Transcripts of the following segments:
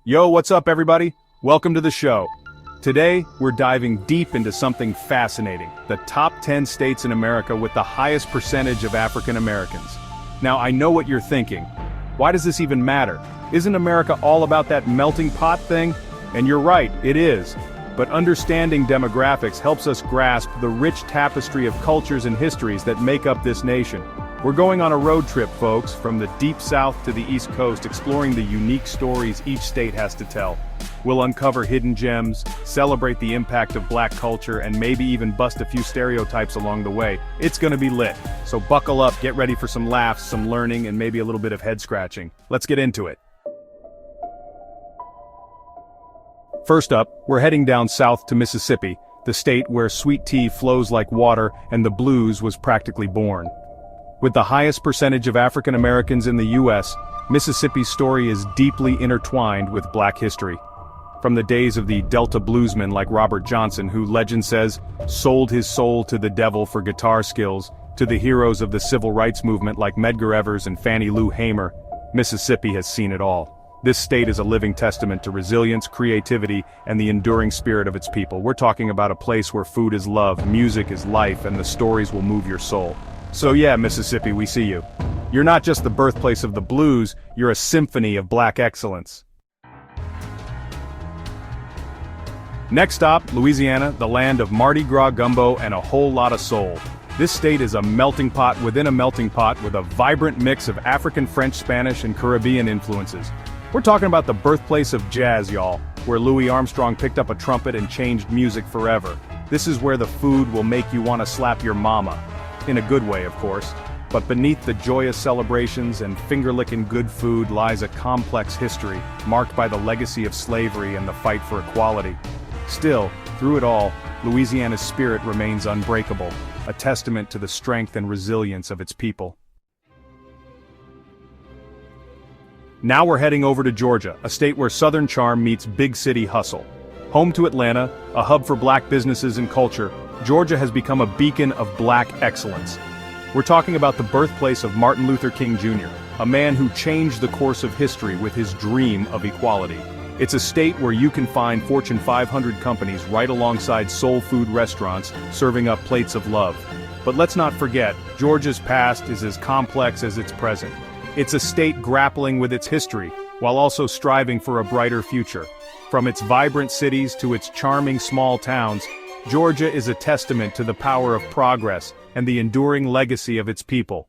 Yo, what's up everybody? Welcome to the show. Today, we're diving deep into something fascinating, the top 10 states in America with the highest percentage of African Americans. Now, I know what you're thinking. Why does this even matter? Isn't America all about that melting pot thing? And you're right, it is. But understanding demographics helps us grasp the rich tapestry of cultures and histories that make up this nation. We're going on a road trip, folks, from the deep south to the east coast, exploring the unique stories each state has to tell. We'll uncover hidden gems, celebrate the impact of black culture, and maybe even bust a few stereotypes along the way. It's gonna be lit. So buckle up, get ready for some laughs, some learning, and maybe a little bit of head scratching. Let's get into it. First up, we're heading down south to Mississippi, the state where sweet tea flows like water and the blues was practically born. With the highest percentage of African Americans in the U.S., Mississippi's story is deeply intertwined with black history. From the days of the Delta bluesmen like Robert Johnson, who legend says, sold his soul to the devil for guitar skills, to the heroes of the civil rights movement like Medgar Evers and Fannie Lou Hamer, Mississippi has seen it all. This state is a living testament to resilience, creativity, and the enduring spirit of its people. We're talking about a place where food is love, music is life, and the stories will move your soul. So yeah, Mississippi, we see you. You're not just the birthplace of the blues, you're a symphony of black excellence. Next stop, Louisiana, the land of Mardi Gras gumbo and a whole lot of soul. This state is a melting pot within a melting pot with a vibrant mix of African, French, Spanish, and Caribbean influences. We're talking about the birthplace of jazz, y'all, where Louis Armstrong picked up a trumpet and changed music forever. This is where the food will make you want to slap your mama. In a good way, of course. But beneath the joyous celebrations and finger-licking good food lies a complex history, marked by the legacy of slavery and the fight for equality. Still, through it all, Louisiana's spirit remains unbreakable, a testament to the strength and resilience of its people. Now we're heading over to Georgia, a state where Southern charm meets big city hustle. Home to Atlanta, a hub for black businesses and culture, Georgia has become a beacon of black excellence. We're talking about the birthplace of Martin Luther King Jr., a man who changed the course of history with his dream of equality. It's a state where you can find Fortune 500 companies right alongside soul food restaurants serving up plates of love. But let's not forget, Georgia's past is as complex as its present. It's a state grappling with its history, while also striving for a brighter future. From its vibrant cities to its charming small towns, Georgia is a testament to the power of progress and the enduring legacy of its people.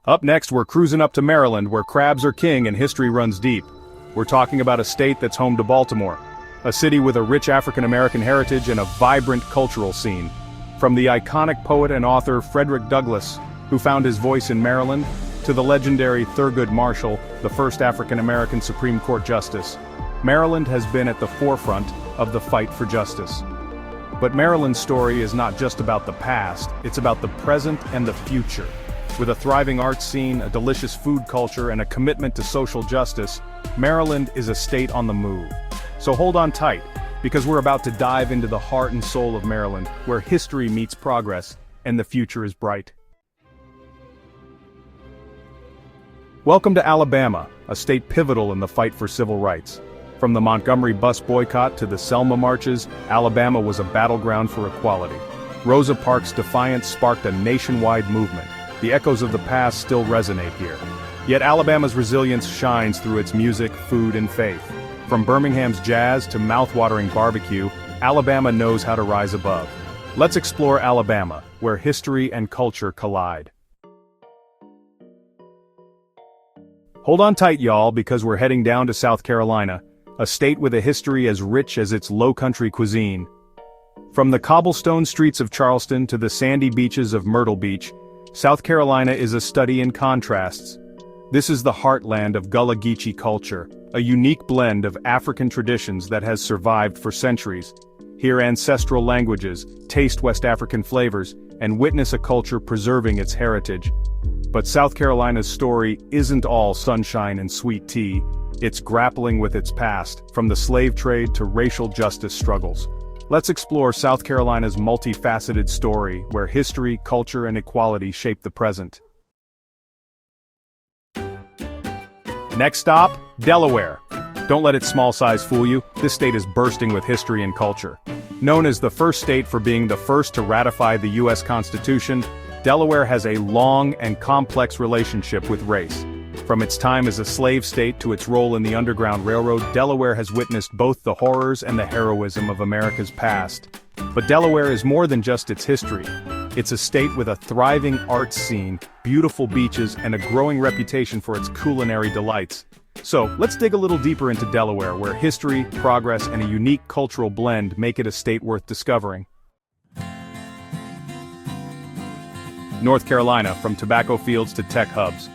Up next, we're cruising up to Maryland, where crabs are king and history runs deep. We're talking about a state that's home to Baltimore, a city with a rich African-American heritage and a vibrant cultural scene. From the iconic poet and author Frederick Douglass, who found his voice in Maryland, to the legendary Thurgood Marshall, the first African-American Supreme Court Justice, Maryland has been at the forefront of the fight for justice. But Maryland's story is not just about the past, it's about the present and the future. With a thriving arts scene, a delicious food culture, and a commitment to social justice, Maryland is a state on the move. So hold on tight, because we're about to dive into the heart and soul of Maryland, where history meets progress, and the future is bright. Welcome to Alabama, a state pivotal in the fight for civil rights. From the Montgomery bus boycott to the Selma marches, Alabama was a battleground for equality. Rosa Parks' defiance sparked a nationwide movement. The echoes of the past still resonate here. Yet Alabama's resilience shines through its music, food, and faith. From Birmingham's jazz to mouth-watering barbecue, Alabama knows how to rise above. Let's explore Alabama, where history and culture collide. Hold on tight, y'all, because we're heading down to South Carolina, a state with a history as rich as its low-country cuisine. From the cobblestone streets of Charleston to the sandy beaches of Myrtle Beach, South Carolina is a study in contrasts. This is the heartland of Gullah Geechee culture, a unique blend of African traditions that has survived for centuries. Hear ancestral languages, taste West African flavors, and witness a culture preserving its heritage. But South Carolina's story isn't all sunshine and sweet tea. It's grappling with its past, from the slave trade to racial justice struggles. Let's explore South Carolina's multifaceted story, where history, culture, and equality shape the present. Next stop, Delaware. Don't let its small size fool you, this state is bursting with history and culture. Known as the first state for being the first to ratify the U.S. Constitution, Delaware has a long and complex relationship with race. From its time as a slave state to its role in the Underground Railroad, Delaware has witnessed both the horrors and the heroism of America's past. But Delaware is more than just its history. It's a state with a thriving arts scene, beautiful beaches, and a growing reputation for its culinary delights. So, let's dig a little deeper into Delaware, where history, progress, and a unique cultural blend make it a state worth discovering. North Carolina, from tobacco fields to tech hubs.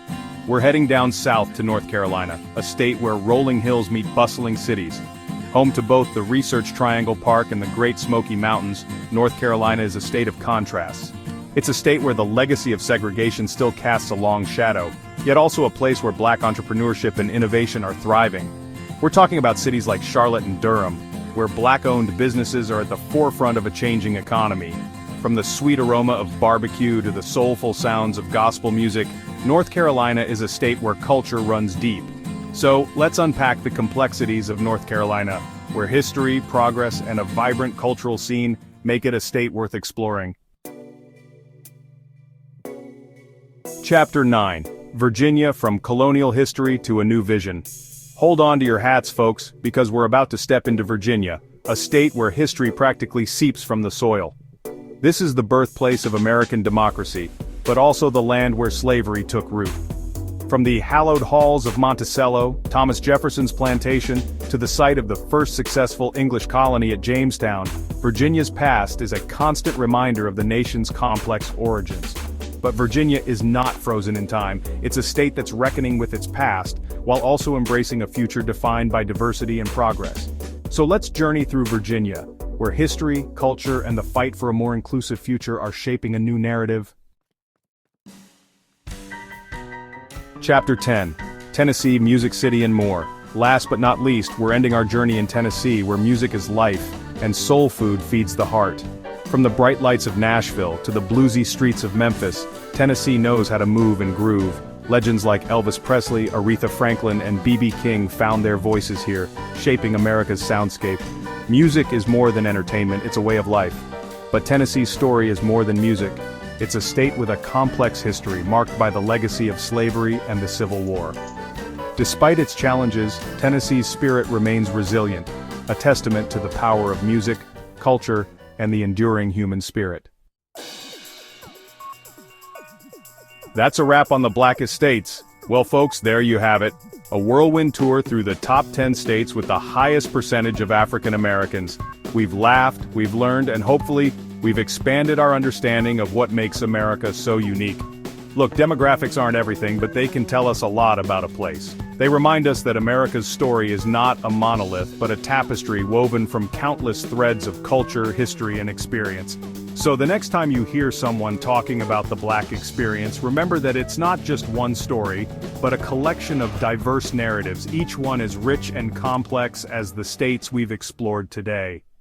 We're heading down south to North Carolina, a state where rolling hills meet bustling cities. Home to both the Research Triangle Park and the Great Smoky Mountains, North Carolina is a state of contrasts. It's a state where the legacy of segregation still casts a long shadow, yet also a place where black entrepreneurship and innovation are thriving. We're talking about cities like Charlotte and Durham, where black-owned businesses are at the forefront of a changing economy. From the sweet aroma of barbecue to the soulful sounds of gospel music, North Carolina is a state where culture runs deep. So, let's unpack the complexities of North Carolina, where history, progress, and a vibrant cultural scene make it a state worth exploring. Chapter 9. Virginia, from colonial history to a new vision. Hold on to your hats, folks, because we're about to step into Virginia, a state where history practically seeps from the soil. This is the birthplace of American democracy, but also the land where slavery took root. From the hallowed halls of Monticello, Thomas Jefferson's plantation, to the site of the first successful English colony at Jamestown, Virginia's past is a constant reminder of the nation's complex origins. But Virginia is not frozen in time. It's a state that's reckoning with its past, while also embracing a future defined by diversity and progress. So let's journey through Virginia, where history, culture, and the fight for a more inclusive future are shaping a new narrative. Chapter 10. Tennessee, Music City, and more. Last but not least, we're ending our journey in Tennessee, where music is life, and soul food feeds the heart. From the bright lights of Nashville to the bluesy streets of Memphis, Tennessee knows how to move and groove. Legends like Elvis Presley, Aretha Franklin, and B.B. King found their voices here, shaping America's soundscape. Music is more than entertainment, it's a way of life. But Tennessee's story is more than music. It's a state with a complex history marked by the legacy of slavery and the Civil War. Despite its challenges, Tennessee's spirit remains resilient, a testament to the power of music, culture, and the enduring human spirit. That's a wrap on the Blackest States. Well folks, there you have it. A whirlwind tour through the top 10 states with the highest percentage of African Americans. We've laughed, we've learned, and hopefully, we've expanded our understanding of what makes America so unique. Look, demographics aren't everything, but they can tell us a lot about a place. They remind us that America's story is not a monolith, but a tapestry woven from countless threads of culture, history, and experience. So the next time you hear someone talking about the Black experience, remember that it's not just one story, but a collection of diverse narratives, each one as rich and complex as the states we've explored today.